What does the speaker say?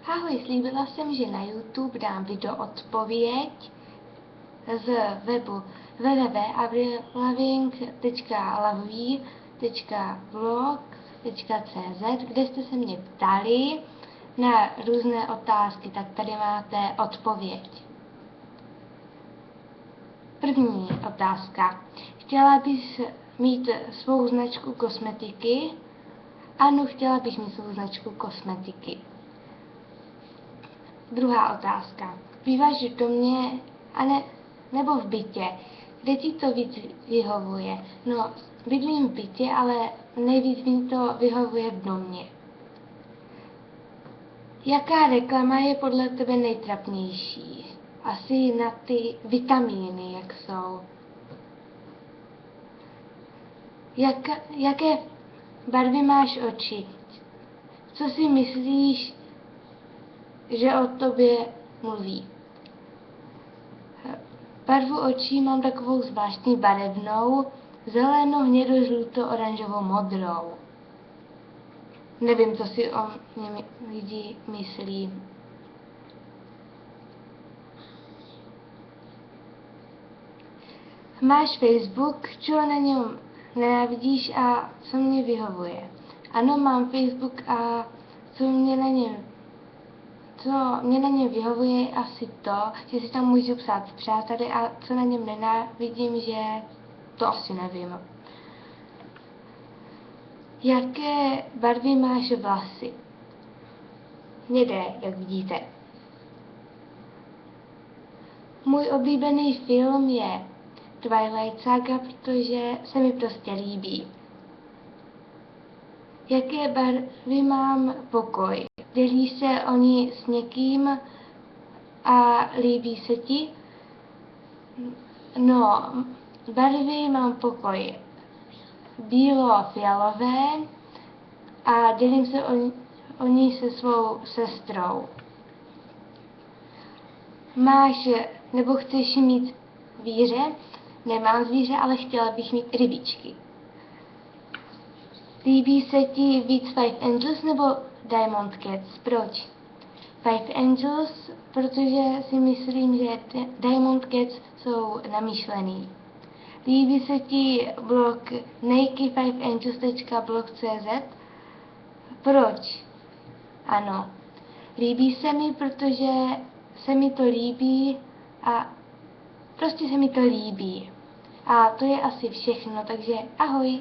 Ahoj, slíbila jsem, že na YouTube dám video odpověď z webu www.avril.lavie.blog.cz, kde jste se mě ptali na různé otázky, tak tady máte odpověď. První otázka. Chtěla bys mít svou značku kosmetiky? Ano, chtěla bych mít svou značku kosmetiky. Druhá otázka. Býváš v domě nebo v bytě? Kde ti to víc vyhovuje? No, bydlím v bytě, ale nejvíc mi to vyhovuje v domě. Jaká reklama je podle tebe nejtrapnější? Asi na ty vitamíny, jak jsou. Jaké barvy máš oči? Co si myslíš, že o tobě mluví? Barvu očí mám takovou zvláštní barevnou, zelenou, hnědou, žlutou, oranžovou, modrou. Nevím, co si o mě lidi myslí. Máš Facebook, čeho na něm nenávidíš a co mě vyhovuje? Ano, mám Facebook a co mě na něm vyhovuje, je asi to, že si tam můžu psát s přáteli, a co na něm nenávidím, že to asi nevím. Jaké barvy máš vlasy? Hnědé, jak vidíte. Můj oblíbený film je Twilight Saga, protože se mi prostě líbí. Jaké barvy mám pokoj? Dělíš se o ní s někým a líbí se ti? No, barvy mám pokoj bílo-fialové a dělím se o ní se svou sestrou. Máš nebo chceš mít zvíře? Nemám zvíře, ale chtěla bych mít rybičky. Líbí se ti víc Five Angels nebo Diamond Cats? Proč? Five Angels, protože si myslím, že Diamond Cats jsou namyšlený. Líbí se ti blog nakey5angels.blog.cz? Proč? Ano. Líbí se mi, protože se mi to líbí a prostě se mi to líbí. A to je asi všechno, takže ahoj.